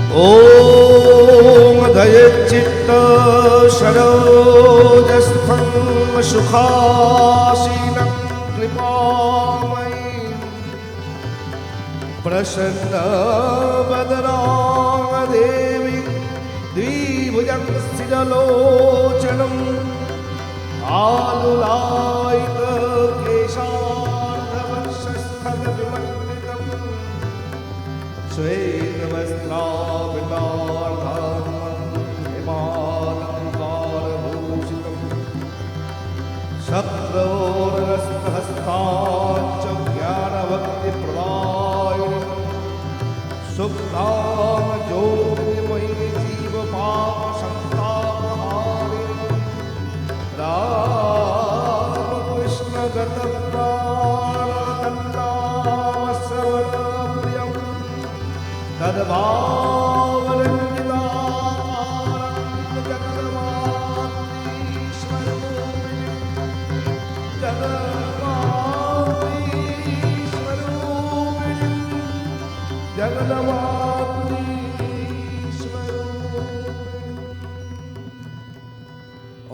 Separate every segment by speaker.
Speaker 1: ॐ दयचित्त सरोजस्थं सुखासीनं कृपामयी प्रसन्नवदनां देवी द्विभुजं स्थिरलोचनम् आलुलायितकेशार्धवर्षस्थलविमण्डितं श्वेतवस्त्रावृतार्धाङ्गं हिमालङ्कारभूषितं शक्रोरहस्ताच्च ज्ञानभक्तिप्रदायिनीं सुप्तां ज्योतिर्मयी जीवपापसंतापहारिणीं रामकृष्णगतप्राणतन्नामस्मरणप्रियं तद्भावरञ्जिताकारं जगन्मातृस्वरूपिणीं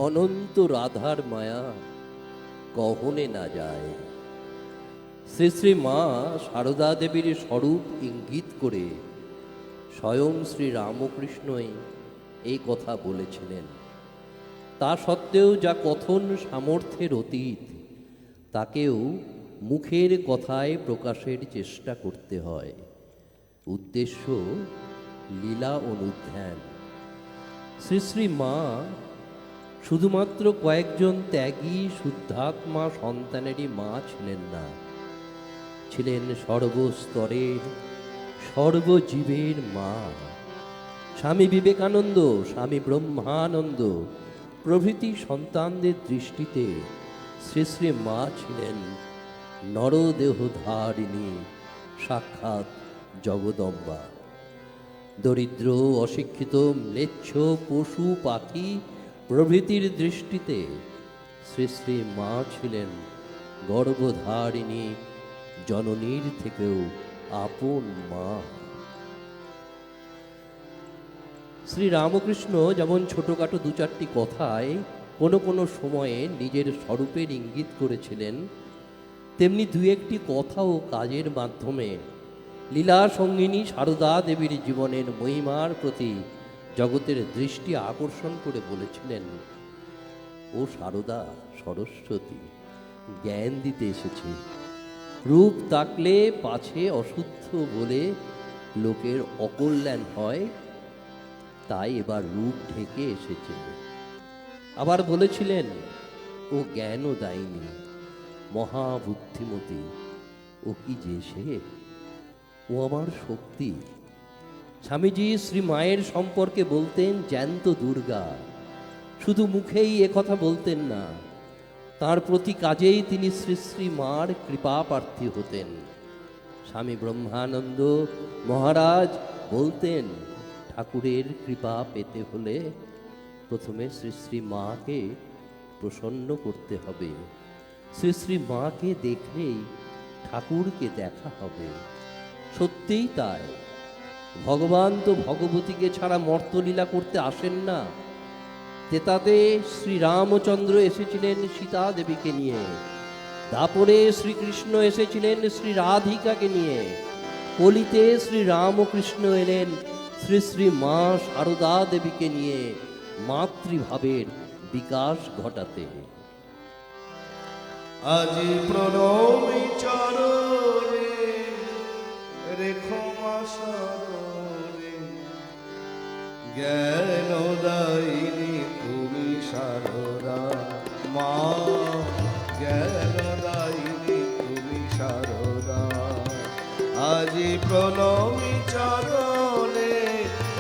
Speaker 2: অনন্ত রাধার মায়া কহনে না যায়। শ্রী শ্রী মা সারদা দেবীর স্বরূপ ইঙ্গিত করে স্বয়ং শ্রী রামকৃষ্ণই এই কথা বলেছিলেন। তা সত্ত্বেও যা কথন সামর্থ্যের অতীত, তাকেও মুখের কথায় প্রকাশের চেষ্টা করতে হয়। উদ্দেশ্য লীলা অনুধ্যান। শ্রী শ্রী মা শুধুমাত্র কয়েকজন ত্যাগী শুদ্ধাত্মা সন্তানেরই মা ছিলেন না, ছিলেন সর্বস্তরের সর্বজীবের মা। স্বামী বিবেকানন্দ, স্বামী ব্রহ্মানন্দ প্রভৃতি সন্তানদের দৃষ্টিতে শ্রী শ্রী মা ছিলেন নরদেহধারিণী, সাক্ষাৎ জগদম্বা। দরিদ্র, অশিক্ষিত, ম্লেচ্ছ, পশু পাখি প্রভৃতির দৃষ্টিতে শ্রী শ্রী মা ছিলেন গর্ভধারিণী, জননীর থেকেও আপন মা। শ্রী রামকৃষ্ণ যেমন ছোটোখাটো দু চারটি কথায় কোনো কোনো সময়ে নিজের স্বরূপের ইঙ্গিত করেছিলেন, তেমনি দু একটি কথা ও কাজের মাধ্যমে লীলা সঙ্গিনী সারদা দেবীর জীবনের মহিমার প্রতি জগতের দৃষ্টি আকর্ষণ করে বলেছিলেন, ও সারদা সরস্বতী জ্ঞান দিতে এসেছে। রূপ তাকলে পাছে অশুদ্ধ বলে লোকের অকল্যাণ হয়, তাই এবার রূপ ঢেকে এসেছে। আবার বলেছিলেন, ও জ্ঞানও দায়নি, মহাবুদ্ধিমতী, ও কি যে সে, ও আমার শক্তি। স্বামীজি শ্রী মায়ের সম্পর্কে বলতেন জ্যান্ত দুর্গা। শুধু মুখেই একথা বলতেন না, তার প্রতি কাজেই তিনি শ্রী শ্রী মার কৃপা প্রার্থী হতেন। স্বামী ব্রহ্মানন্দ মহারাজ বলতেন, ঠাকুরের কৃপা পেতে হলে প্রথমে শ্রী শ্রী মাকে প্রসন্ন করতে হবে। শ্রী শ্রী মাকে দেখলেই ঠাকুরকে দেখা হবে। সত্যিই তাই। ভগবান তো ভগবতীকে ছাড়া মর্তলীলা করতে আসেন না। তেতাতে শ্রীরামচন্দ্র এসেছিলেন সীতা দেবীকে নিয়ে, দাপরে শ্রীকৃষ্ণ এসেছিলেন শ্রী রাধিকাকে নিয়ে, কলিতে শ্রী রামকৃষ্ণ এলেন শ্রী শ্রী মা সারদা দেবীকে নিয়ে মাতৃভাবের বিকাশ ঘটাতে।
Speaker 1: আজি প্রণমি চরণে রেখো মা শরণে, জ্ঞানদায়িনী তুমি সারদা মা, জ্ঞানদায়িনী তুমি সারদা। আজি প্রণমি চরণে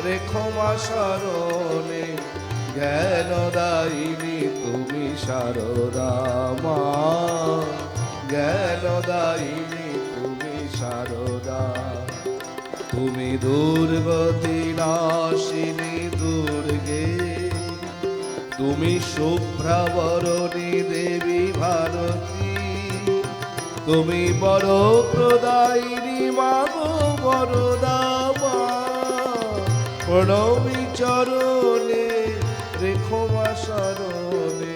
Speaker 1: রেখো মা শরণে, জ্ঞানদায়িনী তুমি সারদা মা, জ্ঞানদায়িনী তুমি সারদা। তুমি দুর্গতি নাশিনী দুর্গে, তুমি শুভ্রাবরণী দেবী ভারতী, তুমি বড় প্রদায়িনী মাগো বরদা মা, প্রণমী চরণে রেখো মা শরণে,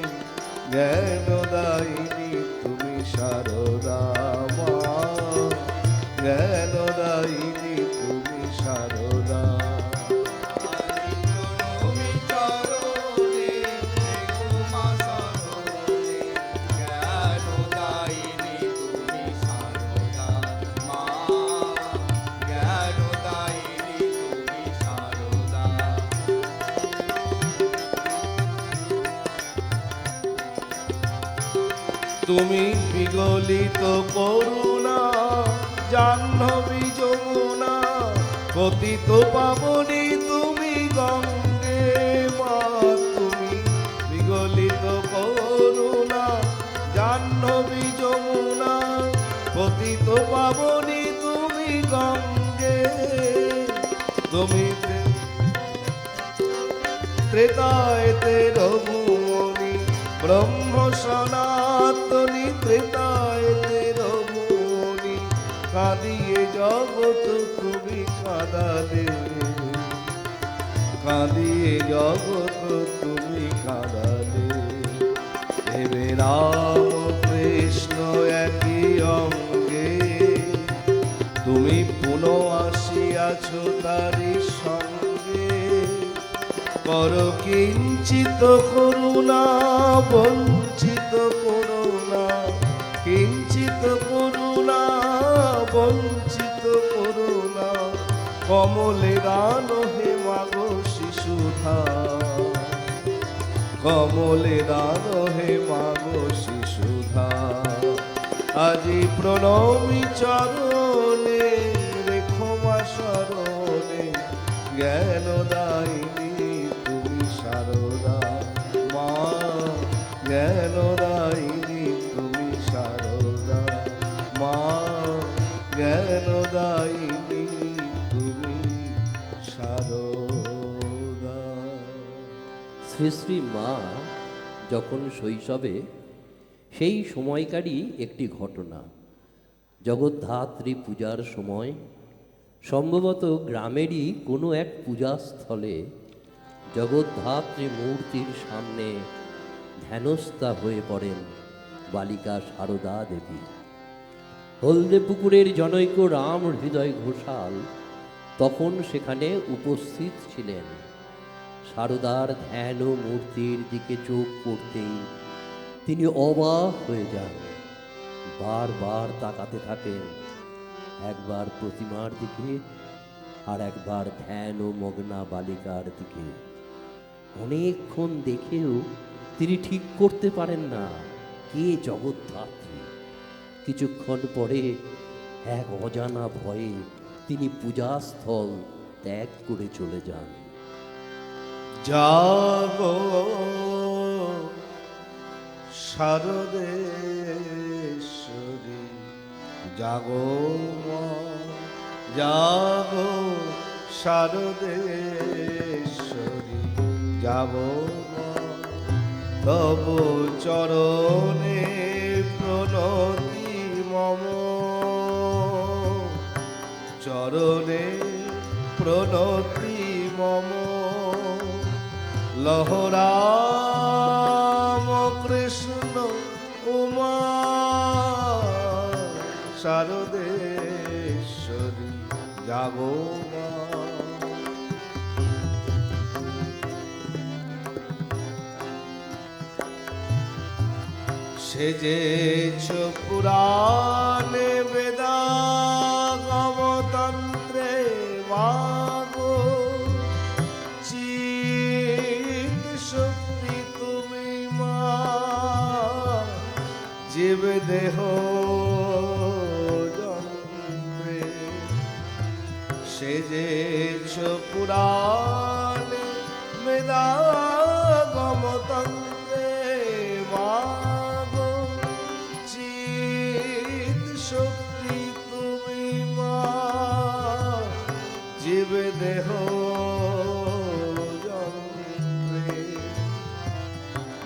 Speaker 1: জ্ঞানদায়িনী তুমি সারদা মা, জ্ঞানদায়িনী তুমি সারদা। তুমি বিগলিত করুণা জাহ্নবী যমুনা, পতিত পাবনী তুমি গঙ্গে মা, তুমি বিগলিত করুণা জাহ্নবী যমুনা, পতিত পাবনী তুমি গঙ্গে। তুমি ত্রেতায় তেরো ভুবনী ব্রহ্ম সনাতনী, ত্রেতায় তেরো ভুবনী কাঁদিয়ে জগৎ তুমি কাঁদালে, কাঁদিয়ে জগৎ তুমি কাঁদালে। এবে রাম কৃষ্ণ একই অঙ্গে, তুমি পুনঃ আসিয়াছ তারি সঙ্গে। কর কিঞ্চিত করুণা বঞ্চিত করুণা, কিঞ্চিত করুণা বঞ্চিত করুণা, কমলে দান হে মাগো শিশুধা, কমলে দান হে মাগো শিশুধা। আজি প্রণমী চরণে রেখো মা শরণে, জ্ঞানদায়িনী তুমি সারদা মা, জ্ঞানদায়িনী তুমি সারদা মা, জ্ঞানদায়িনী তুমি সারদা।
Speaker 2: শ্রী শ্রী মা যখন শৈশবে, সেই সময়কারই একটি ঘটনা। জগদ্ধাত্রী পূজার সময় সম্ভবত গ্রামেরই কোনো এক পূজাস্থলে জগদ্ধাত্রী মূর্তির সামনে ধ্যানস্থা হয়ে পড়েন বালিকা সারদা দেবী। হলদে পুকুরের জনৈক রাম হৃদয় ঘোষাল তখন সেখানে উপস্থিত ছিলেন। সারদার ধ্যান ও মূর্তির দিকে চোখ পড়তেই তিনি অবাক হয়ে যান, বারবার তাকাতে থাকেন, একবার প্রতিমার দিকে আর একবার ধ্যান ও মগ্না বালিকার দিকে। অনেকক্ষণ দেখেও তিনি ঠিক করতে পারেন না কে জগদ্ধাত্রী। কিছুক্ষণ পরে এক অজানা ভয়ে তিনি পূজাস্থল ত্যাগ করে চলে যান।
Speaker 1: জাগো শারদেশ্বরী, জাগো মা, জাগো শারদেশ্বরী, জাগো মা। তব চরণে প্রণতি মম, চরণে প্রণতি মম। লহরাম কৃষ্ণ উমা শারদেশ্বরী, জাগো মা। সেজেছ পুরাণে বেদাগমতন্ত্রে মাগো, চিৎ শক্তি তুমি মা, জীব দেহ যন্ত্রে। সেজেছ পুরাণে বেদাগমতন্ত্রে মাগো, চিৎ শক্তি তুমি মা, জীব দেহ যন্ত্রে।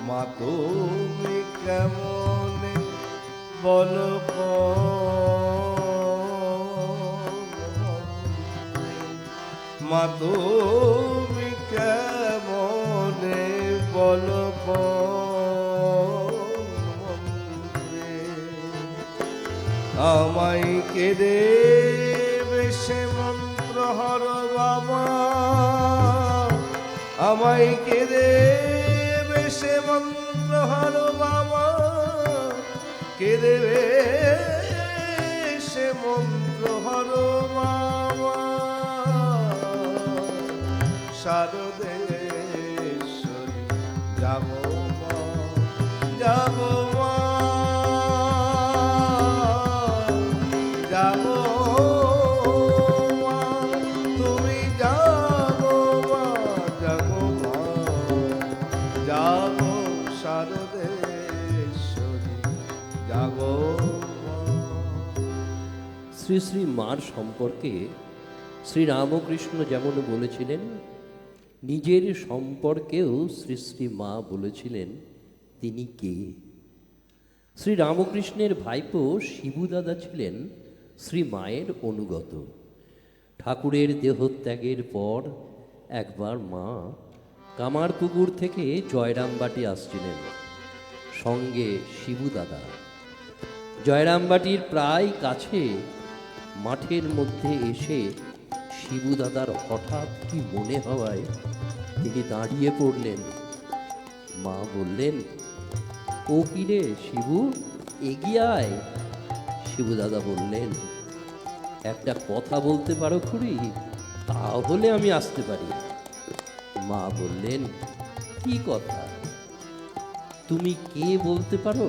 Speaker 1: মা তুমি কেমনে বল মা তুমি কেমনে বলো মন্ত্রে আমায় কেঁদে বেশে মন্ত্র হর বাবা আমায় কেঁদে বেশে মন্ত্র হর বাবা কেঁদে বেশে মন্ত্র হর বাবা শারদেশ্বরী যাবো মা যাবো মা যাবো মা তুমি যাবো মা যাবো মা যাবো শারদেশ্বরী যাবো মা।
Speaker 2: শ্রী শ্রী মার সম্পর্কে শ্রী রামকৃষ্ণ যেমন বলেছিলেন, নিজের সম্পর্কেও শ্রী শ্রী মা বলেছিলেন তিনি কে। শ্রী রামকৃষ্ণের ভাইপো শিবুদাদা ছিলেন শ্রী মায়ের অনুগত। ঠাকুরের দেহত্যাগের পর একবার মা কামারপুকুর থেকে জয়রামবাটি আসছিলেন, সঙ্গে শিবুদাদা। জয়রামবাটির প্রায় কাছে মাঠের মধ্যে এসে শিবুদাদার হঠাৎ কি মনে হওয়ায় তিনি দাঁড়িয়ে পড়লেন। মা বললেন, ও কি রে শিবু, এগিয়ে আয়। শিবুদাদা বললেন, একটা কথা বলতে পারো খুড়ি, তাহলে আমি আসতে পারি। মা বললেন, কি কথা? তুমি কে বলতে পারো?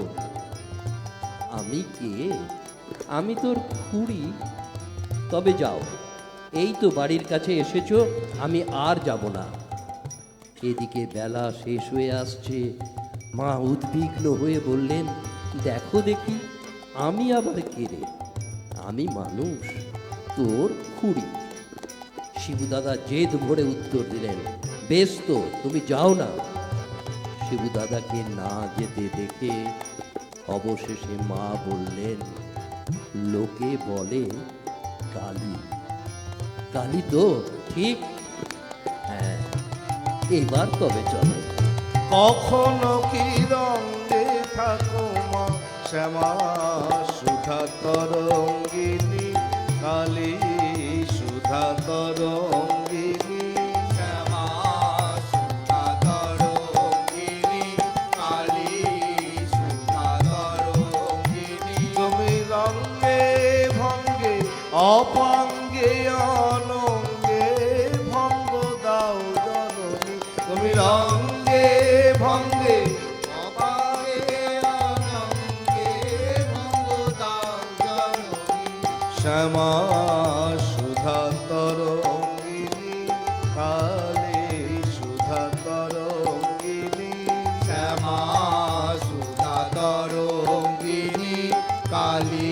Speaker 2: আমি কে? আমি তোর খুড়ি। তবে যাও, এই তো বাড়ির কাছে এসেছো, আমি আর যাব না। এদিকে বেলা শেষ হয়ে আসছে। মা উদ্বিগ্ন হয়ে বললেন, দেখো দেখি, আমি আবার কে রে? আমি মানুষ, তোর খুড়ি। শিবুদাদা জেদ ভরে উত্তর দিলেন, বেশ তো, তুমি যাও না। শিবুদাদাকে না যেতে দেখে অবশেষে মা বললেন, লোকে বলে কালী। কালী তো ঠিক? হ্যাঁ, এবার তবে চলো।
Speaker 1: কখনো কি রঙে থাকো মা শ্যামা সুধা তরঙ্গিনী কালী সুধা তরঙ্গিনী শ্যামা সুধা তরঙ্গিনী কালী সুধা তরঙ্গিনী তুমি রঙে ভঙ্গে অপাঙ্গে অনঙ্গে ভঙ্গ দাও জননী তুমি রঙ্গে ভঙ্গে অপাঙ্গে অনঙ্গে ভঙ্গ দাও জননী শ্যামা সুধা তরঙ্গিনী কালী সুধা তরঙ্গিনী শ্যামা সুধা তরঙ্গিনী কালী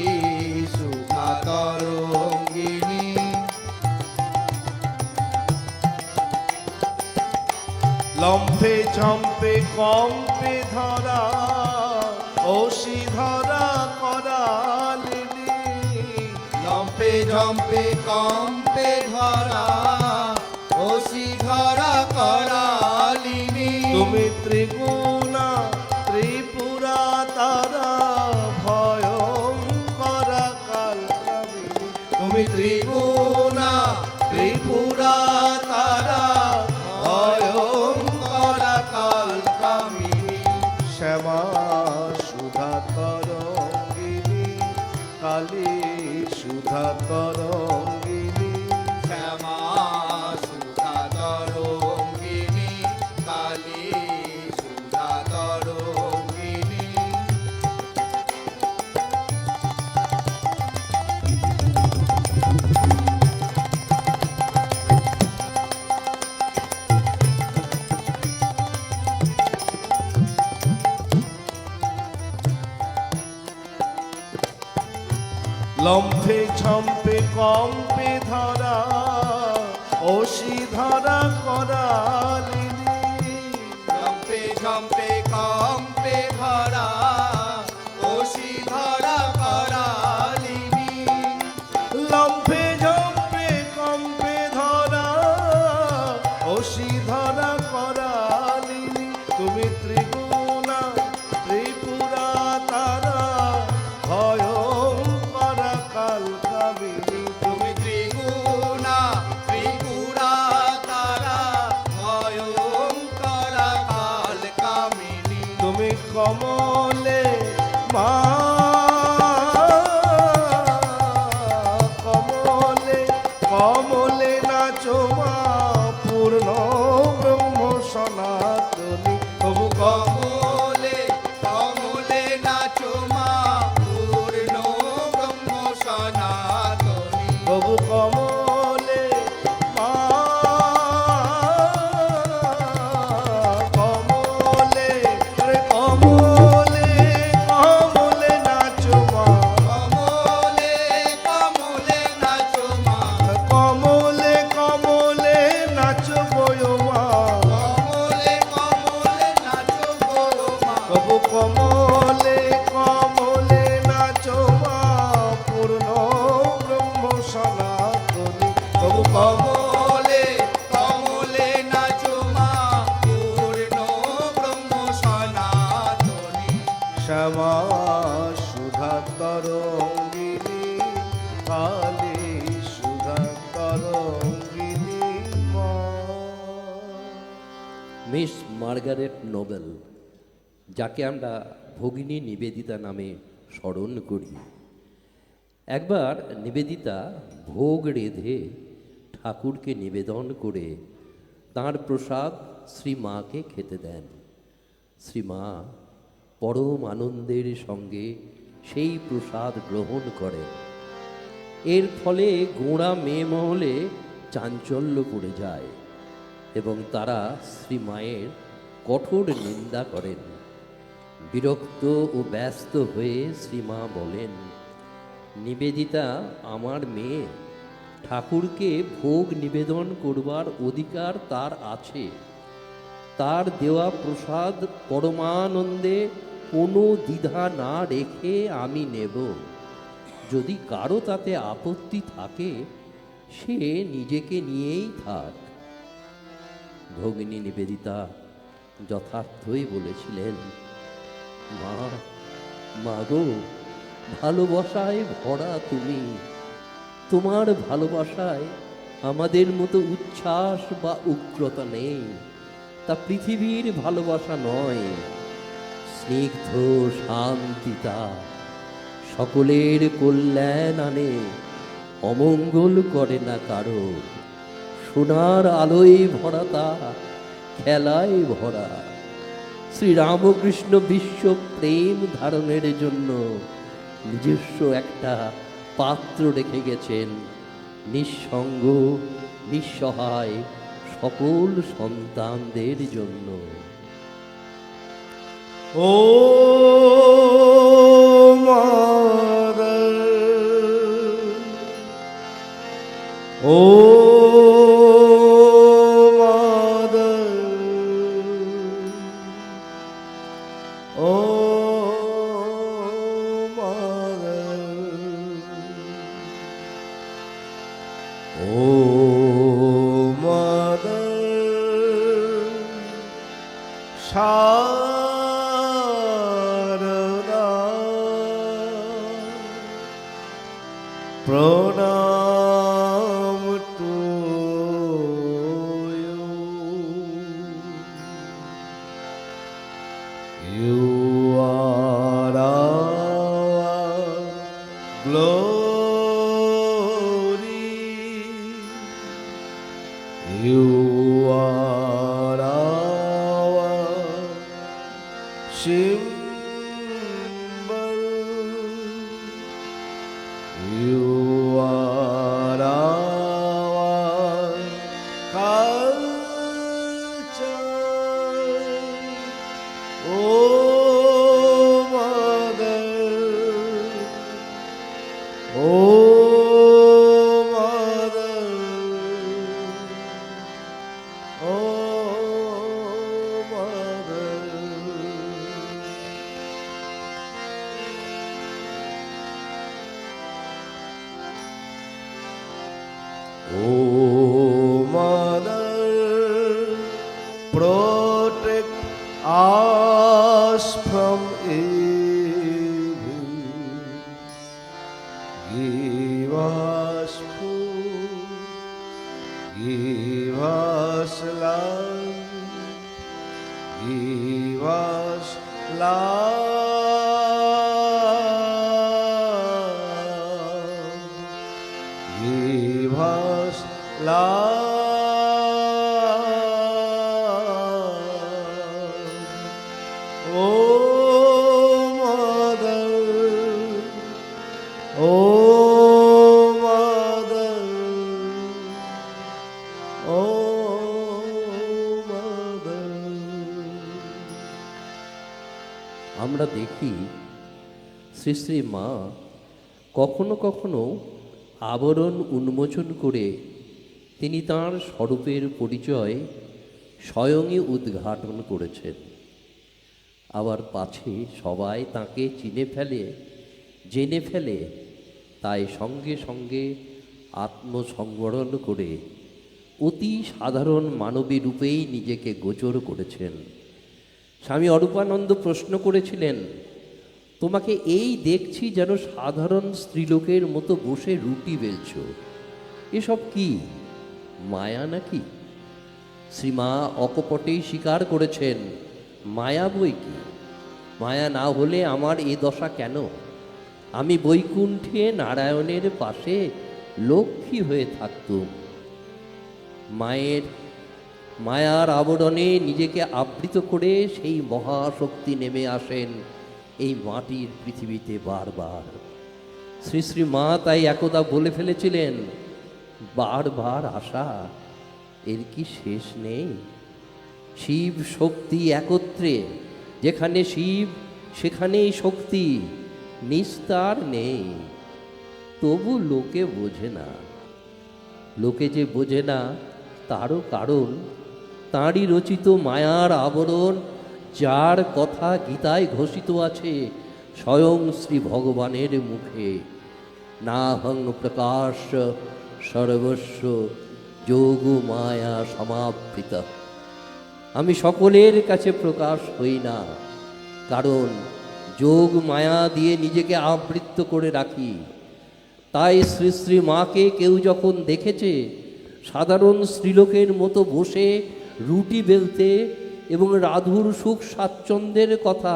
Speaker 1: সুধা তরঙ্গিনী। লম্ফে ঝম্পে কম্পে ধরা ওষি ধরা করালিনী লম্ফে ঝম্পে কম্পে ধরা ওষি ধরা করালিনী তুমি ত্রিগুণা ত্রিপুরা তারা ভয়ঙ্করা কালকামিনী তুমি ত্রিগুণা ত্রিপুরা তারা ভয়ঙ্করা কালকামিনী শ্যামা সুধা তরঙ্গিনী কালী সুধা তরঙ্গিনী শ্যামা সুধা তরঙ্গিনী কালী সুধা তরঙ্গিনী। লম্ফে ঝম্পে কম্পে ধরা ওষি ধরা করালিনী লম্ফে ঝম্পে কম্পে ধরা ওষি ধরা করালিনী লম্ফে ঝম্পে কম্পে ধরা অসিধরা করালিনী তুমি ত্রিগুণা ত্রিপুরা তারা ভয়ঙ্করা কালকামিনী
Speaker 3: তুমি ত্রিগুণা ত্রিপুরা তারা ভয়ঙ্করা কাল কামিনী
Speaker 1: তুমি কমলে মা কমলে কমলে নাচো মা পূর্ণ ব্রহ্ম সনাতনী তবু
Speaker 3: কমলে কমলে নাচো মা পূর্ণ ব্রহ্ম সনাতনী
Speaker 1: তবু কমলে মা কমলে রে কমলে কমলে নাচো মা
Speaker 3: কমলে কমলে নাচো মা
Speaker 1: কমলে কমলে নাচো বয় মা
Speaker 3: কমলে কমলে নাচো গো মা
Speaker 1: তবু কমলে কমলে নাচো মা পূর্ণ ব্রহ্ম সনাতনী তবু
Speaker 3: কমলে কমলে নাচো মা পূর্ণ ব্রহ্ম সনাতনী
Speaker 1: শ্যামা সুধা তরঙ্গিনী কালী সুধা তরঙ্গিনী মা।
Speaker 2: মিস মার্গারেট নোবেল, যাকে আমরা ভগিনী নিবেদিতা নামে স্মরণ করি। একবার নিবেদিতা ভোগ রেঁধে ঠাকুরকে নিবেদন করে তাঁর প্রসাদ শ্রীমাকে খেতে দেন। শ্রীমা পরম আনন্দের সঙ্গে সেই প্রসাদ গ্রহণ করেন। এর ফলে গোঁড়া মেয়ে মহলে চাঞ্চল্য পড়ে যায় এবং তারা শ্রীমায়ের কঠোর নিন্দা করেন। বিরক্ত ও ব্যস্ত হয়ে শ্রীমা বলেন, নিবেদিতা আমার মেয়ে, ঠাকুরকে ভোগ নিবেদন করবার অধিকার তার আছে। তার দেওয়া প্রসাদ পরমানন্দে কোনো দ্বিধা না রেখে আমি নেব। যদি কারো তাতে আপত্তি থাকে সে নিজেকে নিয়েই থাক। ভগিনী নিবেদিতা যথার্থই বলেছিলেন, মা মাগো, ভালোবাসায় ভরা তুমি, তোমার ভালোবাসায় আমাদের মতো উচ্ছ্বাস বা উগ্রতা নেই। তা পৃথিবীর ভালোবাসা নয়, স্নিগ্ধ শান্তিতা, সকলের কল্যাণ আনে, অমঙ্গল করে না কারো। সোনার আলোয় ভরা তা, খেলায় ভরা। শ্রীরামকৃষ্ণ বিশ্ব প্রেম ধারণের জন্য নিজস্ব একটা পাত্র রেখে গেছেন, নিঃসঙ্গ নিঃসহায় সকল সন্তানদের জন্য।
Speaker 1: O mother, O mother, O mother, O mother, Sarada pranam to you are glory, you are symbol, you are our culture, oh mother, oh mother, oh mother. Oh mother, protect us from evil. Give us food, give us life, give us love, give us love. Oh, Mother, oh, Mother, oh, Mother.
Speaker 2: আমরা দেখি শ্রী শ্রী মা কখনো কখনো আবরণ উন্মোচন করে তিনি তাঁর স্বরূপের পরিচয় স্বয়ংই উদ্ঘাটন করেছেন। আবার পাছে সবাই তাকে জেনে ফেলে, তাই সঙ্গে সঙ্গে আত্মসংবরণ করে অতি সাধারণ মানবী রূপেই নিজেকে গোচর করেছেন। স্বামী অরূপানন্দ প্রশ্ন করেছিলেন, তোমাকে এই দেখছি যেন সাধারণ স্ত্রীলোকের মতো বসে রুটি বেলছ, এসব কি মায়া নাকি? শ্রীমা অকপটেই স্বীকার করেছেন, মায়া বই কি, মায়া না হলে আমার এ দশা কেন? আমি বৈকুণ্ঠে নারায়ণের পাশে লক্ষ্মী হয়ে থাকতুম। মায়ার আবরণে নিজেকে আবৃত করে সেই মহাশক্তি নেমে আসেন এই মাটির পৃথিবীতে বারবার। শ্রী শ্রী মা তাই একদা বলে ফেলেছিলেন, বারবার আসা, এর কি শেষ নেই? শিব শক্তি একত্রে, যেখানে শিব সেখানেই শক্তি, নিস্তার নেই। তবু লোকে বোঝে না। লোকে যে বোঝে না তারও কারণ তাঁরই রচিত মায়ার আবরণ, যার কথা গীতায় ঘোষিত আছে স্বয়ং শ্রী ভগবানের মুখে, নাহং প্রকাশ সর্বস্ব যোগ মায়া সমাবৃত। আমি সকলের কাছে প্রকাশ হই না, কারণ যোগ মায়া দিয়ে নিজেকে আবৃত করে রাখি। তাই শ্রী শ্রী মাকে কেউ যখন দেখেছে সাধারণ স্ত্রীলোকের মতো বসে রুটি বেলতে এবং রাধুর সুখ স্বাচ্ছন্দ্যের কথা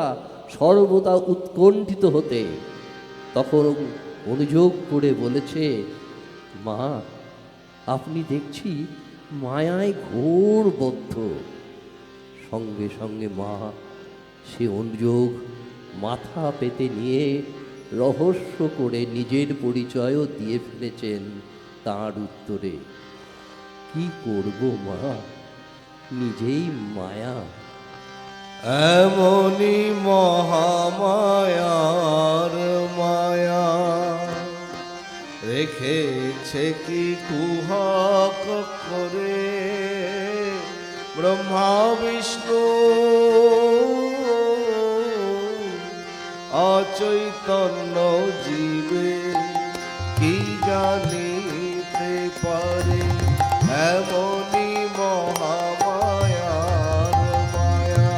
Speaker 2: সর্বদা উৎকণ্ঠিত হতে, তখন অনুযোগ করে বলেছে, মা আপনি দেখছি মায়ায় ঘোর বদ্ধ। সঙ্গে সঙ্গে মা সে অনুযোগ মাথা পেতে নিয়ে রহস্য করে নিজের পরিচয়ও দিয়ে ফেলেছেন তাঁর উত্তরে। কি করব মা, নিজেই মায়া।
Speaker 1: এমনি মহামায়ার মায়া রেখেছে কি কুহক করে ব্রহ্মা বিষ্ণু অচৈতন্য জীবে কি জানিতে পারে। এমনি মহামায়ার মায়া,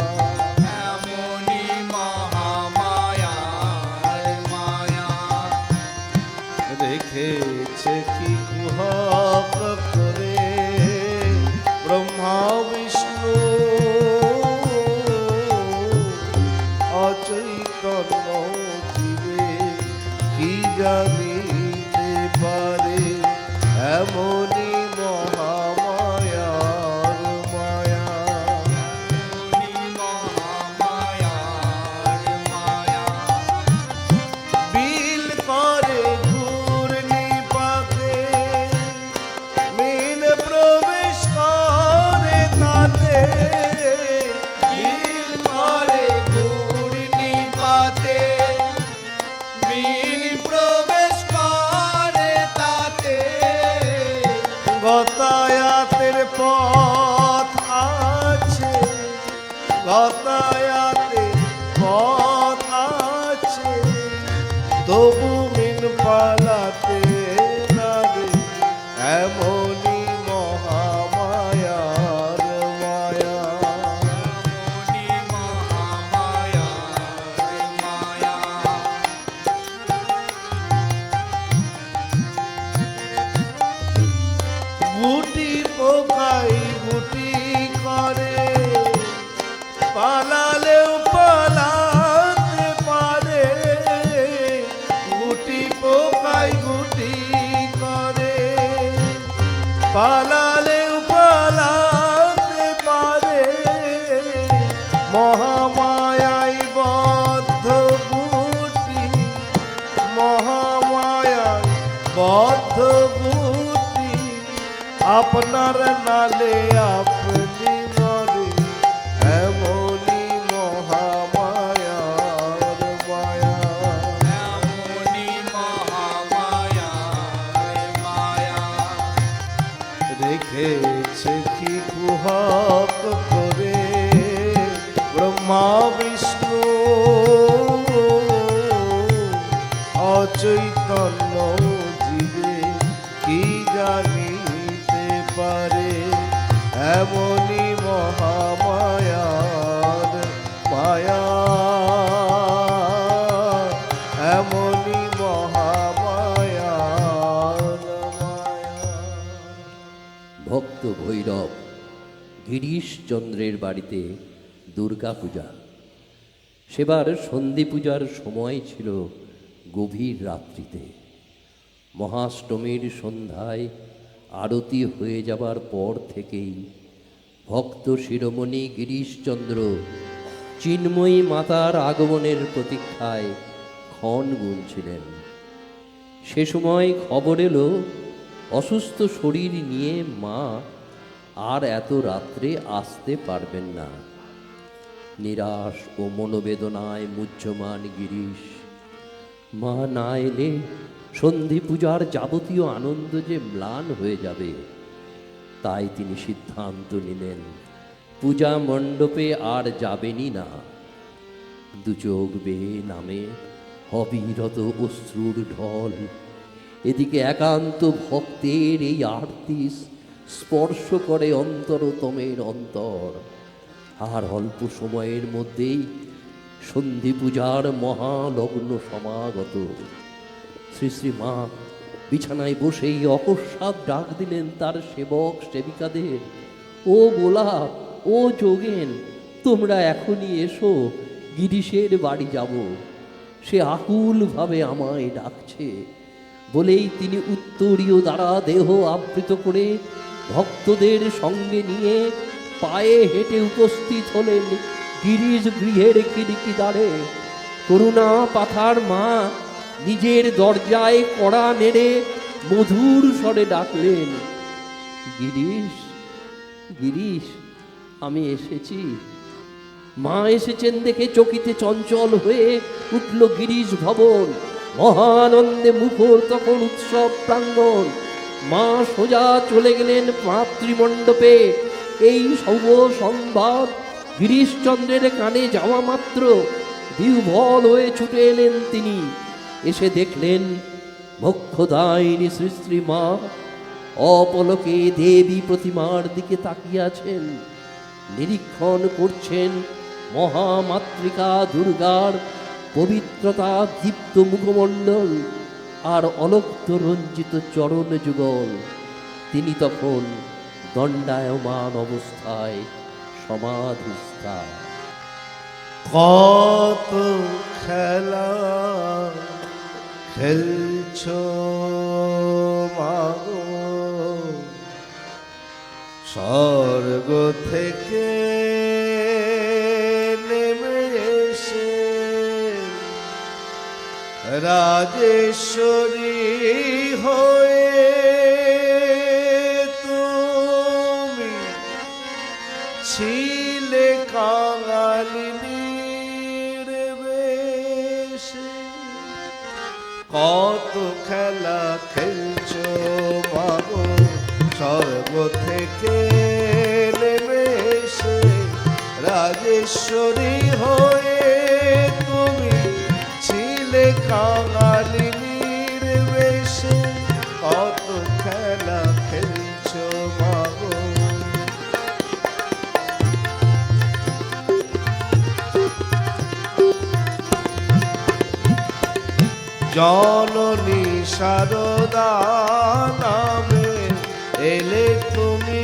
Speaker 3: এমনি মহামায়ার মায়া
Speaker 1: রেখেছে কি কুহক করে ব্রহ্মা বিষ্ণু অচৈতন্য জীবে কি জানিতে পারে। এমনি মহামায়ার মায়া,
Speaker 3: মহামায়ার মায়া
Speaker 1: বিল করে ঘূর্ণিপাতে মীন প্রবেশ করে তাতে।
Speaker 3: বিল করে ঘূর্ণিপাতে মীন প্রবেশ করে তাতে।
Speaker 1: গতায়াতের পথ আছে, গতায়াতের পথ আছে, তবু মিন পালাতে না রে। এমনি মহামায়ার মায়া, পোকাই গুটি করে, পালালেও পালাতে পারে, গুটি পোকাই গুটি করে, পালালেও পালাতে পারে, মহামায়ায় বদ্ধ গুটি, মহামায়ায় বদ্ধ গুটি, আপনার নালে আপনি মরে, এমনই মহামায়ার মায়া।
Speaker 3: এমনি মহামায়ার মায়া।
Speaker 1: রেখেছে কি কুহক করে ব্রহ্মা বিষ্ণু, অচৈতন্য জীবে কি জানিতে পারে, এমনি মহামায়ার মায়া, এমনি মহামায়ার মায়া।
Speaker 2: ভক্ত ভৈরব গিরিশচন্দ্রের বাড়িতে দুর্গা পূজা। সেবার সন্ধি পূজার সময় ছিল গভীর রাত্রিতে। মহাষ্টমীর সন্ধ্যায় আরতি হয়ে যাবার পর থেকেই ভক্ত শিরোমণি গিরিশচন্দ্র চিন্ময়ী মাতার আগমনের প্রতীক্ষায় ক্ষণ গুনছিলেন। সে সময় খবর এলো অসুস্থ শরীর নিয়ে মা আর এত রাত্রে আসতে পারবেন না। নিরাশ ও মনোবেদনায় মুহ্যমান গিরিশ, মা না এলে সন্ধি পূজার যাবতীয় আনন্দ যে ম্লান হয়ে যাবে। তাই তিনি সিদ্ধান্ত নিলেন পূজা মণ্ডপে আর যাবেনই না। দু চোখ বেয়ে নামে অবিরত অশ্রুর ঢল। এদিকে একান্ত ভক্তের এই আরতি স্পর্শ করে অন্তরতমের অন্তর। আর অল্প সময়ের মধ্যেই সন্ধি পূজার মহালগ্ন সমাগত। শ্রী শ্রী মা বিছানায় বসেই অকস্মাৎ ডাক দিলেন তার সেবক সেবিকাদের, ও গোলাপ, ও যোগেন, তোমরা এখনই এসো, গিরিশের বাড়ি যাব। সে আকুলভাবে আমায় ডাকছে। বলেই তিনি উত্তরীয় দ্বারা দেহ আবৃত করে ভক্তদের সঙ্গে নিয়ে পায়ে হেঁটে উপস্থিত হলেন গিরিশ গৃহের খিড়কি দ্বারে। করুণা পাথার মা নিজের দরজায় কড়া নেড়ে মধুর স্বরে ডাকলেন, গিরিশ, গিরিশ, আমি এসেছি। মা এসেছেন দেখে চকিতে চঞ্চল হয়ে উঠল গিরিশ ভবন। মহানন্দে মুখর তখন উৎসব প্রাঙ্গণ। মা সোজা চলে গেলেন মাতৃমণ্ডপে। এই শুভ সংবাদ গিরিশচন্দ্রের কানে যাওয়া মাত্র বিহ্বল হয়ে ছুটে এলেন তিনি। এসে দেখলেন মোক্ষদায়িনী শ্রী শ্রী মা অপলকে দেবী প্রতিমার দিকে তাকিয়াছেন। নিরীক্ষণ করছেন মহামাতৃকা দুর্গার পবিত্রতা দীপ্ত মুখমণ্ডল আর অলক্ত রঞ্জিত চরণ যুগল। তিনি তখন দণ্ডায়মান অবস্থায় সমাধিস্থা।
Speaker 1: কত খেলা খেলছ মাগো, স্বর্গ থেকে নেমে এসে রাজেশ্বরী হয়ে তুমি ছিলে কাঙালিনীর বেশে। কত খেলা খেলছ মাগো, স্বর্গ থেকে নেমে এসে রাজেশ্বরী হয়ে তুমি ছিলে কাঙালিনীর বেশে। কত খেলা খেলছ মাগো। জননী শারদা নামে এলে তুমি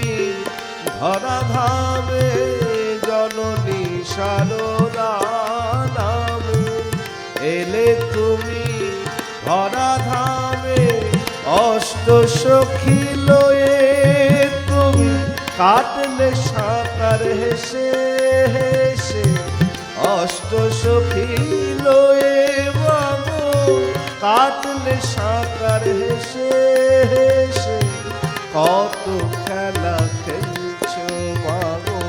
Speaker 1: ধরাধামে জননী সারদা নামে এলে তুমি ধরাধামে অষ্ট সখী লয়ে তুমি কাটলে সাকার হেসে হেসে অষ্ট সখী লয়ে বাবু কাটলে সাকার হেসে হেসে কত খেলা খেলছো মাগো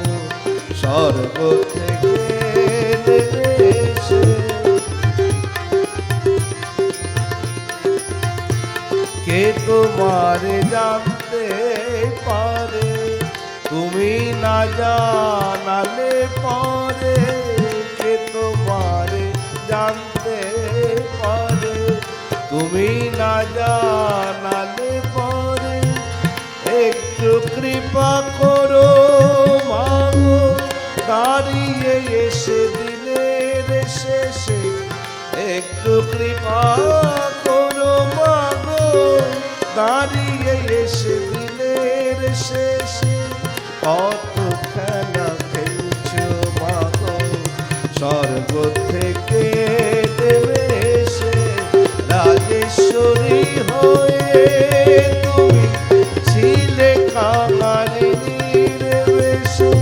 Speaker 1: স্বর্গ থেকে নেমে এসে। কে তোমার জানতে পারে তুমি না জানালে পরে কে তোমার জানতে পারে তুমি না জানালে পরে একটু কৃপা করো মাগো দাঁড়িয়ে এসে দিনের শেষে একটু কৃপা করো মাগো দাঁড়িয়ে এসে দিনের শেষে কত খেলা খেলছো মাগো স্বর্গ থেকে দেবে এসে রাজেশ্বরী হয়ে তুমি ছিলে কাঙালিনীর বেশে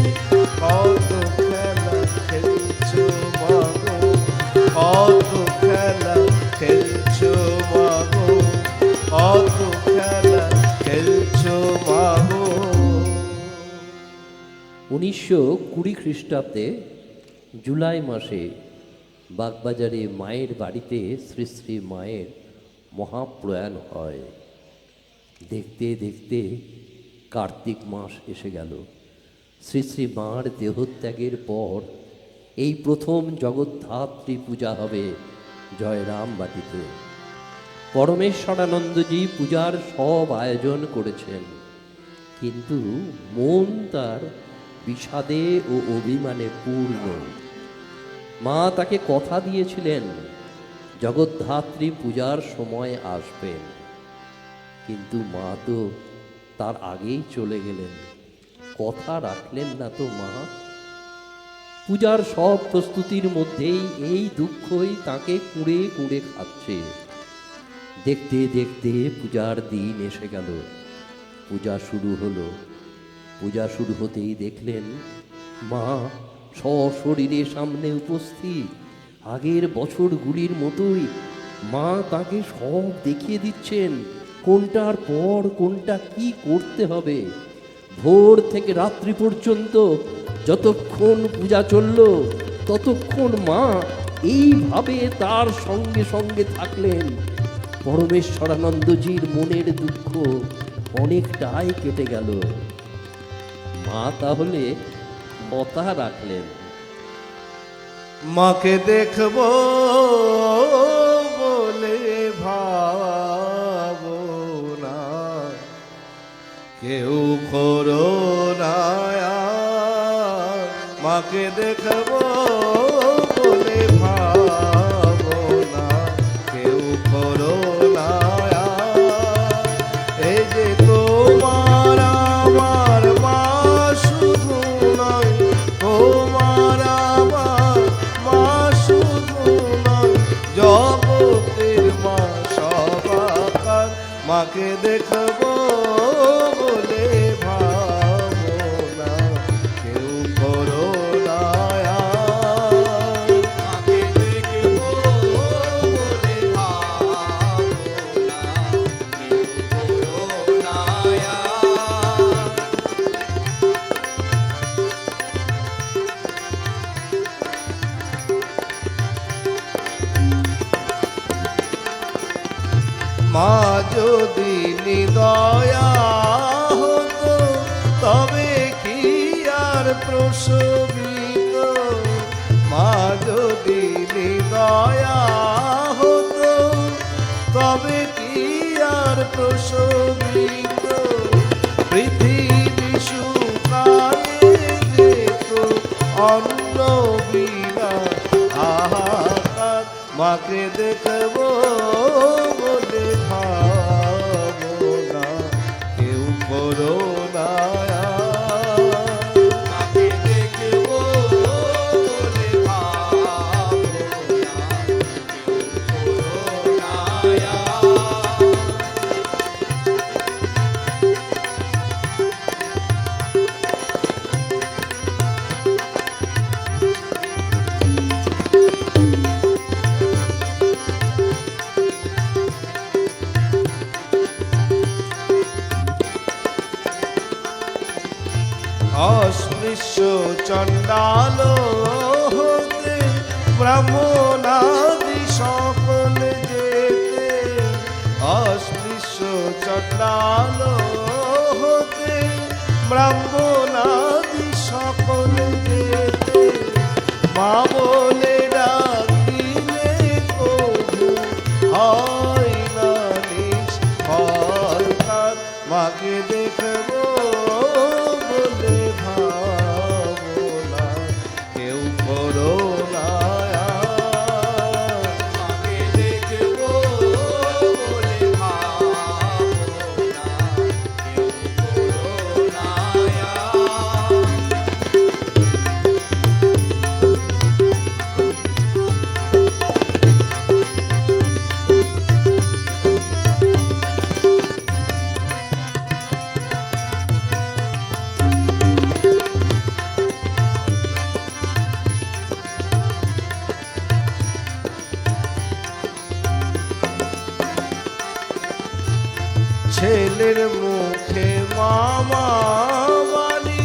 Speaker 1: কত খেলা খেলছো মাগো কত খেলা খেলছো মাগো কত খেলা খেলছো মাগো।
Speaker 2: 1920 খ্রিস্টাব্দে জুলাই মাসে বাগবাজারে মায়ের বাড়িতে শ্রী শ্রী মায়ের মহাপ্রয়াণ হয়। দেখতে দেখতে কার্তিক মাস এসে গেল। শ্রী শ্রী মার দেহত্যাগের পর এই প্রথম জগদ্ধাত্রী পূজা হবে জয়রাম বাটিতে। পরমেশ্বরানন্দজি পূজার সব আয়োজন করেছেন, কিন্তু মন তার বিষাদে ও অভিমানে পূর্ণ। মা তাকে কথা দিয়েছিলেন জগদ্ধাত্রী পূজার সময় আসবেন, কিন্তু মা তো তার আগেই চলে গেলেন, কথা রাখলেন না তো মা। পূজার সব প্রস্তুতির মধ্যেই এই দুঃখই তাকে কুঁড়ে কুঁড়ে খাচ্ছে। দেখতে দেখতে পূজার দিন এসে গেল। পূজা শুরু হলো। পূজা শুরু হতেই দেখলেন মা সশরীরে সামনে উপস্থিত। আগের বছরগুলির মতোই মা তাকে সব দেখিয়ে দিচ্ছেন, কোনটার পর কোনটা কি করতে হবে। ভোর থেকে রাত্রি পর্যন্ত যতক্ষণ পূজা চলল ততক্ষণ মা এইভাবে তার সঙ্গে সঙ্গে থাকলেন। পরমেশ্বরানন্দজির মনের দুঃখ অনেকটাই কেটে গেল। মা তাহলে কথা রাখলেন।
Speaker 1: মাকে দেখবো বলে ভাবো না, কেউ করো না আর। মাকে দেখবো বলে ভাবো না, কেউ করো না আর। এই যে তোমার আমার মা শুধু নয়, তোমার আমার মা শুধু নয়, জগতের মা সবাকার। মাকে দেখবো বলে ভাবো না, কেউ করো না আর।
Speaker 3: মাকে দেখবো বলে ভাবো না, কেউ করো না আর।
Speaker 1: মা যদি নিদয়া হতো তবে কি আর প্রসবিত। মা যদি নিদয়া হতো তবে কি আর প্রসবিত। পৃথিবী শুকায়ে যেত অন্ন বিনা হাহাকার। মাকে দেখবো বলে ভাবো না, কেউ করো না আর। অস্পৃশ্য চণ্ডাল হতে ব্রাহ্মণাদি সকল যেতে, অস্পৃশ্য চণ্ডাল হতে ব্রাহ্মণাদি সকল যেতে, মা বলে ডাকিলে কবু হয় না নিষ্ফল তার, মাকে দেখবো বলে ভাবনা কেউ করো না আস।
Speaker 3: মাকে দেখবো বলে ভাবনা কেউ করো না আস।
Speaker 1: ছেলের মুখে মামা বাণী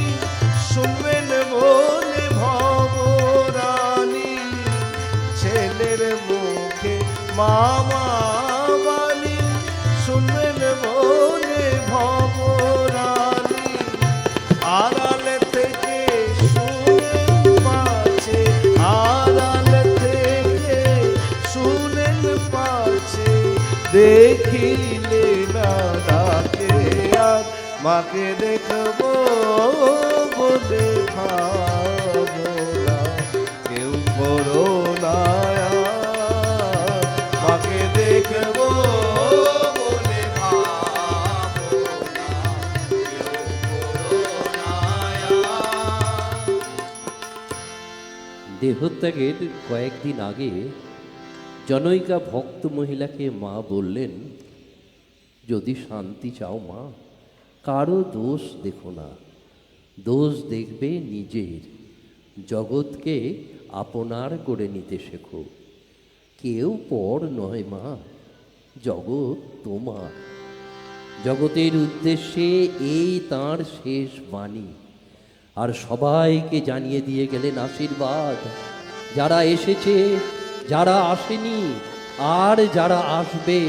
Speaker 1: শুনবেন বলে ভবরানী, ছেলের মুখে মামা বাণী শুনবেন বলে ভবরানী, আড়াল থেকে শুনেন পাছে, আড়াল থেকে শুনেন পাছে, দেখিলে না ডাকে আর, মাকে দেখবো বলে ভাবনা কেউ করো না আস। মাকে দেখবো
Speaker 3: বলে ভাবনা কেউ করো না আস।
Speaker 2: দেহত্যাগের কয়েকদিন আগে জনৈকা ভক্ত মহিলাকে মা বললেন, যদি শান্তি চাও মা, কারো দোষ দেখো না, দোষ দেখবে নিজের, জগৎকে আপনার করে নিতে শেখো, কেউ পর নয় মা, জগৎ তোমার। জগতের উদ্দেশ্যে এই তাঁর শেষ বাণী, আর সবাইকে জানিয়ে দিয়ে গেলেন আশীর্বাদ, যারা এসেছে, যারা আসেনি, আর যারা আসবে,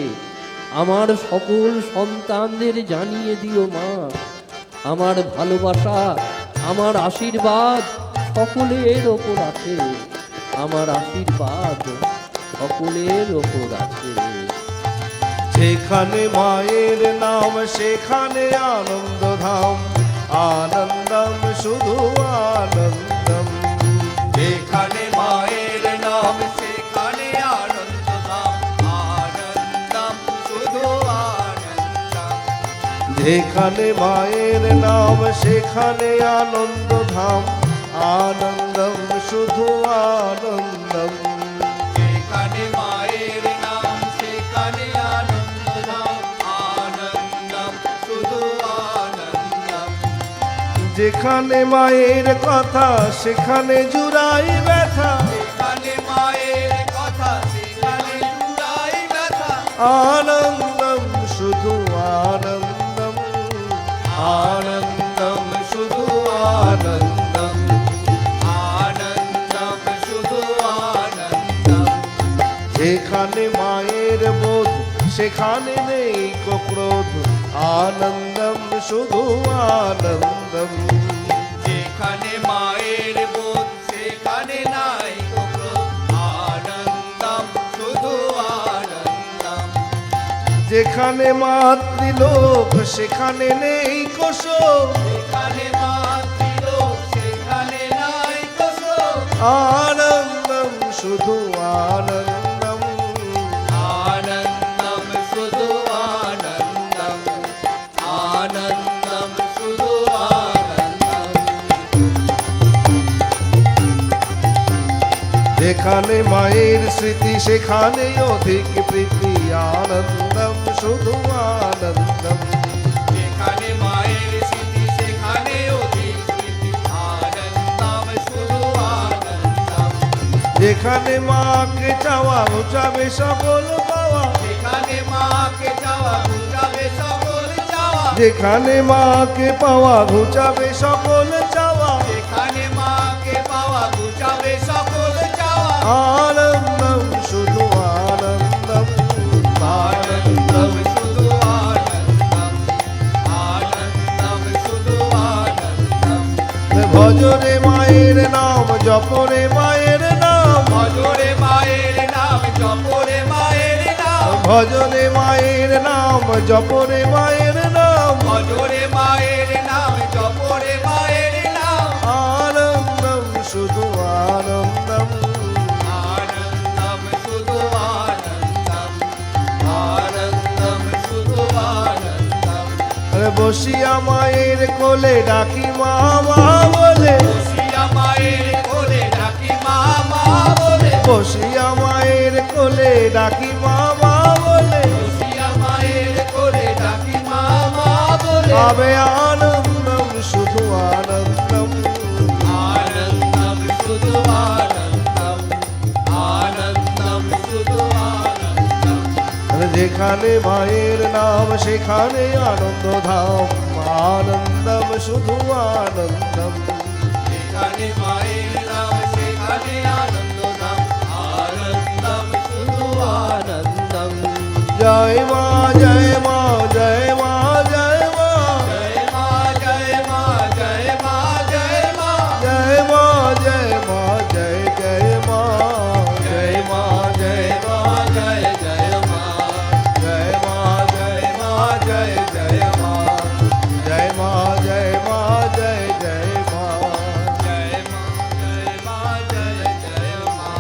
Speaker 2: আমার সকল সন্তানদের জানিয়ে দিও মা, আমার ভালোবাসা, আমার আশীর্বাদ সকলের ওপর আছে, আমার আশীর্বাদ সকলের ওপর আছে।
Speaker 1: যেখানে মায়ের নাম সেখানে আনন্দধাম, আনন্দম শুধু আনন্দম,
Speaker 3: যেখানে মায়ের নাম সেখানে আনন্দধাম, আনন্দম শুধু আনন্দম।
Speaker 1: যেখানে মায়ের নাম সেখানে আনন্দধাম, আনন্দম শুধু আনন্দম,
Speaker 3: যেখানে মায়ের নাম সেখানে আনন্দধাম, আনন্দম শুধু আনন্দম।
Speaker 1: যেখানে মায়ের কথা সেখানে জুড়াই ব্যথা,
Speaker 3: যেখানে মায়ের কথা সেখানে জুড়াই ব্যথা,
Speaker 1: আনন্দম শুধু আনন্দম,
Speaker 3: আনন্দম শুধু আনন্দম, আনন্দম শুধু আনন্দম।
Speaker 1: যেখানে মায়ের বোধ সেখানে নেই কো ক্রোধ, আনন্দম শুধু আনন্দম,
Speaker 3: যেখানে মায়ের বোধ সেখানে নাই কো ক্রোধ, আনন্দম শুধু আনন্দম।
Speaker 1: যেখানে মাতৃলোক সেখানে নেই কো শোক,
Speaker 3: যেখানে মাতৃলোক সেখানে নাই কো শোক,
Speaker 1: আনন্দম শুধু আনন্দম,
Speaker 3: আনন্দম শুধু আনন্দম, আনন্দম শুধু আনন্দম।
Speaker 1: যেখানে মায়ের স্মৃতি সেখানে অধিক প্রীতি, আনন্দম শুধু আনন্দম,
Speaker 3: যেখানে মায়ের স্মৃতি সেখানে অধিক স্মৃতি, আনন্দম শুধু আনন্দম।
Speaker 1: যেখানে মাকে চাওয়া ঘুচাবে সকল পাওয়া,
Speaker 3: যেখানে মাকে চাওয়া ঘুচাবে সকল চাওয়া,
Speaker 1: যেখানে মাকে পাওয়া ঘুচাবে সকল চাওয়া, ভজরে মায়ের নাম জপরে মায়ের নাম
Speaker 3: ভজরে মায়ের নাম জপরে মায়ের নাম
Speaker 1: ভজরে মায়ের নাম জপরে মায়ের নাম
Speaker 3: ভজরে মায়ের নাম জপরে মায়ের নাম
Speaker 1: আনন্দম শুধু আনন্দম
Speaker 3: আনন্দম শুধু আনন্দম আনন্দম শুধু আনন্দম
Speaker 1: আরে বসিয়া মায়ের কোলে ডাকি মা মা বলে
Speaker 3: বসিয়া মায়ের কোলে ডাকি মা মা বলে
Speaker 1: বসিয়া মায়ের কোলে ডাকি মা মা বলে
Speaker 3: বসিয়া মায়ের কোলে ডাকি মা মা বলে
Speaker 1: পাবে আনন্দম শুধু আনন্দম
Speaker 3: আনন্দম শুধু আনন্দম আনন্দম শুধু আনন্দম
Speaker 1: আরে যেখানে মায়ের নাম সেখানে আনন্দ ধাম আনন্দম শুধু আনন্দম
Speaker 3: যেখানে মায়ের নাম সেখানে আনন্দ নাম আনন্দম শুধু
Speaker 2: আনন্দম
Speaker 1: জয় মা জয় মা জয় মা জয় মা
Speaker 3: জয় মা জয় মা জয় মা জয় মা
Speaker 1: জয় মা জয় মা জয় জয় মা জয় মা জয় মা
Speaker 3: জয় জয় মা
Speaker 1: জয় মা জয় মা জয় জয় মা জয় মা জয় মা জয় জয় মা
Speaker 3: জয় মা জয় মা জয় জয় মা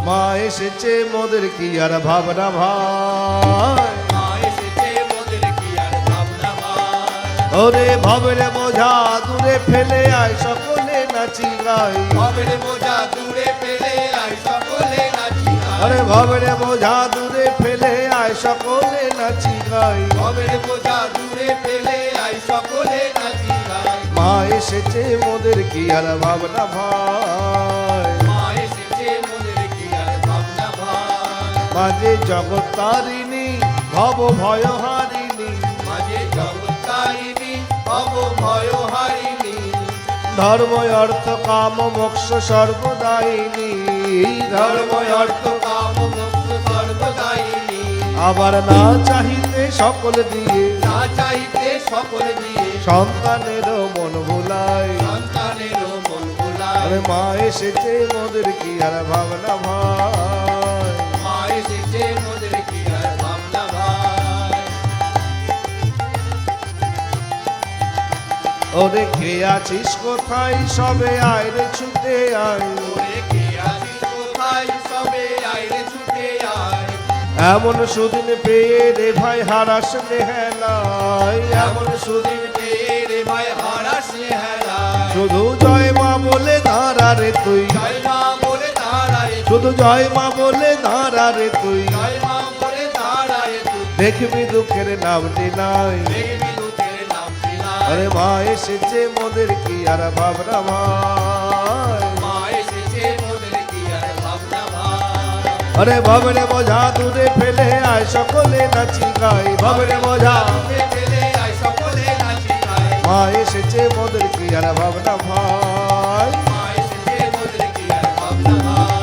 Speaker 1: মা এসেছে মোদের কি আর ভাবনা ভাই
Speaker 3: মা এসেছে মোদের কি আর ভাবনা ভাই
Speaker 1: ওরে ভবের বোঝা দূরে ফেলে আয় সকলে নাচি গাই
Speaker 3: ভবের বোঝা দূরে ফেলে আয় সকলে নাচি গাই
Speaker 1: আরে ভবের বোঝা দূরে ফেলে আয় সকলে নাচি গাই
Speaker 3: ভবের বোঝা দূরে ফেলে আয় সকলে নাচি গাই
Speaker 1: মা এসেছে মোদের কি আর ভাবনা ভাই
Speaker 3: মা এসেছে মোদের কি আর ভাবনা ভাই
Speaker 1: মাঝে জগৎ তারিণী ভব ভয় হারিণী
Speaker 3: মাঝে জগৎকারিণী ভব ভয় হারিণী
Speaker 1: ধর্ম অর্থ কাম মোক্ষ সর্বদায়িনী
Speaker 3: ধর্ম
Speaker 1: ধর্ম
Speaker 3: অর্থ কাম মোক্ষ সর্বদায়িনী
Speaker 1: আবার না চাহিতে সকল দিয়ে
Speaker 3: না চাইতে সকল দিয়ে
Speaker 1: সন্তানের মন ভোলায়
Speaker 3: সন্তানের মন ভোলায়
Speaker 1: আরে মা এসেছে মোদের কি আর ভাবনা ভাই
Speaker 3: মা এসেছে মোদের কি আর ভাবনা ভাই
Speaker 1: ওরে কে আছিস কোথায় সবে আয় রে ছুটে আয়
Speaker 3: ওরে কে আছিস কোথায় সবে আয় রে ছুটে আয়
Speaker 1: এমন সুদিন পেয়ে রে ভাই হারাস হেলায়
Speaker 3: এমন সুদিন পেয়ে রে ভাই হারাস হেলা
Speaker 1: শুধু জয় মা বলে দাঁড়া রে তুই
Speaker 3: জয় মা বলে দাঁড়ায়
Speaker 1: শুধু জয় মা বলে দাঁড়া রে তুই
Speaker 3: জয় মা বলে দাঁড়ায় তুই
Speaker 1: দেখবি দুঃখের নামটি নাই
Speaker 3: দেখবি দুঃখের নাম দিলাই
Speaker 1: আরে মা এসেছে মোদের কি আর ভাবনা ভাই
Speaker 3: মা এসেছে মোদের কি আর ভাবনা ভাই
Speaker 1: আরে ভবরে বোঝা দূরে ফেলে আয় সকলে নাচি গাই ভবরে বোঝা
Speaker 3: দূরে ফেলে আয় সকলে নাচি গায়
Speaker 1: মা এসেছে মোদের কি আর ভাবনা ভাই
Speaker 3: মা এসেছে মোদের কি আর ভাবনা ভাই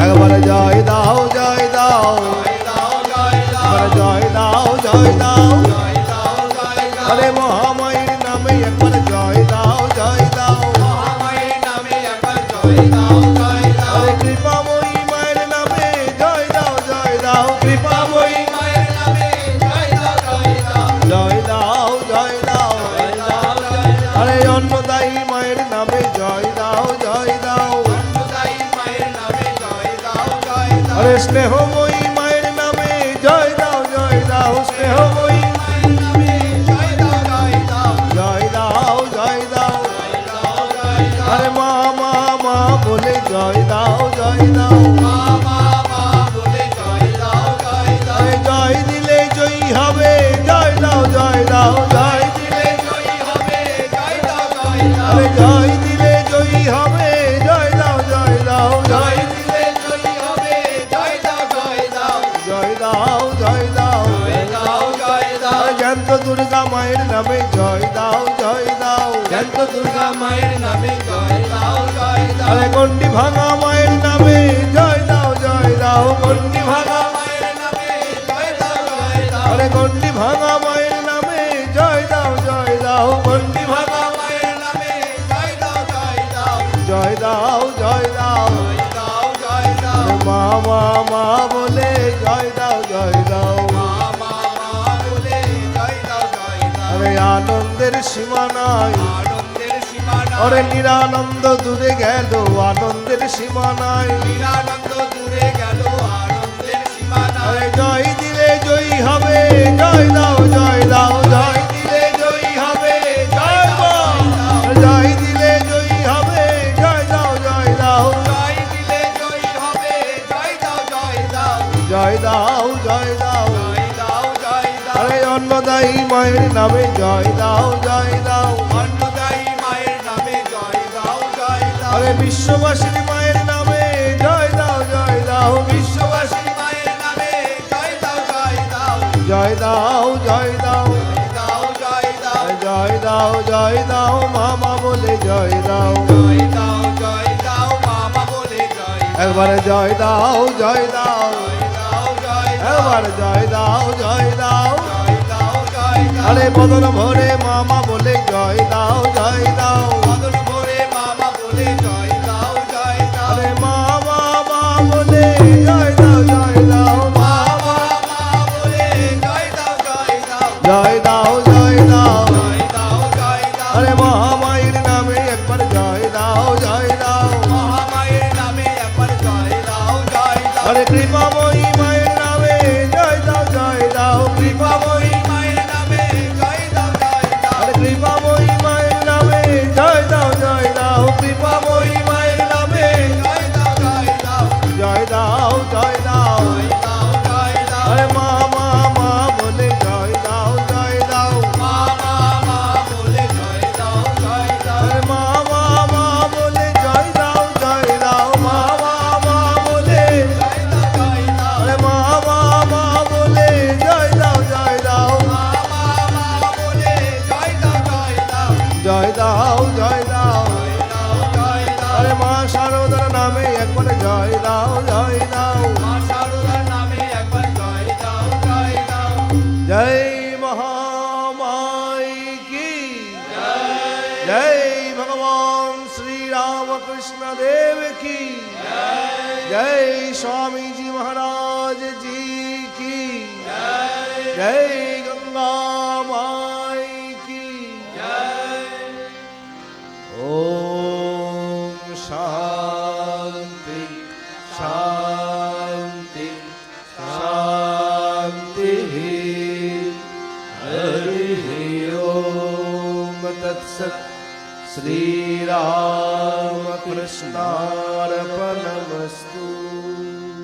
Speaker 1: একবারে জয় দাও জয় দাও
Speaker 3: জয় দাও জয় দাও
Speaker 1: একবারে জয় দাও জয় দাও
Speaker 3: জয় দাও জয় দাও
Speaker 1: আরে মহামায়ের নামে একবার জয় দাও জয় দাও
Speaker 3: মহামায়ের নামে একবার জয় দাও জয় দাও
Speaker 1: আরে কৃপাময়ী মায়ের নামে জয় দাও জয় দাও কৃপাময়ী
Speaker 3: মায়ের নামে জয় দাও জয় দাও
Speaker 1: জয় দাও জয় দাও
Speaker 3: জয় দাও জয় দাও
Speaker 1: আরে অন্নদায়ী মায়ের নামে জয় দাও জয় দাও
Speaker 3: অন্নদায়ী মায়ের নামে জয় দাও জয় দাও
Speaker 1: আরে স্নেহময়ী মায়ের নামে জয় দাও জয় দাও স্নেহময়ী
Speaker 3: মায়ের নামে জয় দাও জয় দাও
Speaker 1: জয় দাও জয় দাও
Speaker 3: জয় দাও জয় দাও
Speaker 1: আরে মা মা মা বলে জয় দাও জয় দাও
Speaker 3: মা মা মা বলে জয় দাও জয় দাও
Speaker 1: আরে জয় দিলে জয়ী হবে জয় দাও জয় দাও জয় দিলে
Speaker 3: জয়ী হবে জয় দাও জয় দাও
Speaker 1: আরে জয় দিলে জয়ী হবে জয় দাও জয় দাও জয়
Speaker 3: দিলে জয়ী হবে জয় দাও জয় দাও
Speaker 1: জয় দাও জয় দাও
Speaker 3: জয় দাও জয় দাও
Speaker 1: আরে জ্ঞান্ত দুর্গা মায়ের নামে জয় দাও জয় দাও
Speaker 3: জ্ঞান্ত দুর্গা মায়ের নামে জয় দাও জয় দাও
Speaker 1: আরে গন্ডি ভাঙা মায়ের নামে জয় দাও জয় দাও গন্ডি ভাঙা
Speaker 3: মায়ের নামে জয় দাও জয় দাও
Speaker 1: আরে গন্ডি ভাঙা মায়ের নামে জয় দাও জয় দাও গন্ডি ভাঙা
Speaker 3: মায়ের নামে জয় দাও জয় দাও
Speaker 1: জয় দাও জয় দাও
Speaker 3: জয় দাও জয় দাও
Speaker 1: মা মা মা বলে জয় দাও জয় দাও
Speaker 3: মা মা মা বলে জয় দাও জয় দাও
Speaker 1: আরে আনন্দের সীমা নাই
Speaker 3: আনন্দের সীমা নাই
Speaker 1: ওরে নিরানন্দ দূরে গেল আনন্দের সীমা নাই
Speaker 3: নিরানন্দ দূরে গেল আনন্দের সীমা নাই
Speaker 1: আরে জয় দিলে জয়ী হবে জয় দাও জয় দাও জয় দিলে জয়ী হবে জয় মা জয় দিলে জয়ী হবে জয় দাও জয় দাও
Speaker 3: জয় দিলে জয় হবে জয় দাও জয় দাও
Speaker 1: জয় দাও জয় দাও
Speaker 3: জয় দাও জয় দাও
Speaker 1: আরে অন্নদায়ী মায়ের নামে জয় দাও জয় দাও
Speaker 3: অন্নদায়ী মায়ের নামে জয় দাও জয় দাও
Speaker 1: আরে বিশ্ববাসীর মায়ের নামে জয় দাও জয় দাও
Speaker 3: বিশ্ববাসী মায়ের নামে জয় দাও জয় দাও
Speaker 1: জয় দাও জয় দাও
Speaker 3: জয় দাও জয় দাও
Speaker 1: জয় দাও জয় দাও মামা বলে জয় দাও
Speaker 3: জয় দাও জয় দাও মামা বলে জয় দাও
Speaker 1: একবারে জয় দাও জয় দাও
Speaker 3: জয় দাও জয় দাও
Speaker 1: একবার জয় দাও জয় দাও
Speaker 3: জয় দাও জয় দাও
Speaker 1: আরে বদন ভরে মামা বলে জয় দাও জয় দাও
Speaker 3: বদন ভরে মামা বলে জয় দাও জয় দাও
Speaker 1: আরে মামা মা বলে জয় দাও জয় দাও
Speaker 3: মামা মা বলে জয় দাও জয় দাও
Speaker 1: জয় দাও জয় দাও
Speaker 3: জয় দাও জয় দাও
Speaker 1: আরে মহামায়ের নামে একবার জয় দাও জয় দাও
Speaker 3: মহামায়ের নামে একবার জয় দাও জয় দাও
Speaker 1: আরে কৃপাময়ী মায়ের নামে জয় দাও জয় দাও
Speaker 3: কৃপাময়ী মায়ের নামে জয় দাও জয় দাও
Speaker 1: আরে কৃপাময়ী মায়ের নামে জয় দাও জয় দাও কৃপাময়ী মায়ের নামে
Speaker 3: জয় দাও জয় দাও
Speaker 1: জয় দাও জয় দাও
Speaker 3: জয় দাও জয় দাও
Speaker 1: আরে মা মা মা বলে জয় দাও জয় দাও
Speaker 3: মামা মা বলে জয় দাও জয় দাও
Speaker 1: আরে মা মা মা বলে জয় দাও জয় দাও মা মা মা বলে
Speaker 3: জয় দাও জয় দাও
Speaker 1: আরে মা মা মা বলে জয় দাও জয় দাও
Speaker 3: মামা মা বলে জয় দাও জয় দাও
Speaker 1: জয় দাও জয় দাও
Speaker 3: জয় দাও জয় দাও
Speaker 1: আরে মা শারদার নামে একবার জয় দাও জয় দাও
Speaker 3: মা শারদার নামে একবার জয় দাও জয় দাও
Speaker 1: জয় মহামাই কি জয় ভগবান শ্রী রামকৃষ্ণ দেব কি জয় स्वामी जी महाराज जी की जय गंगा माई की ओम शांति शांति शांति हरि ओम तत्सत् श्री राम कृष्णार्पणमस्तु।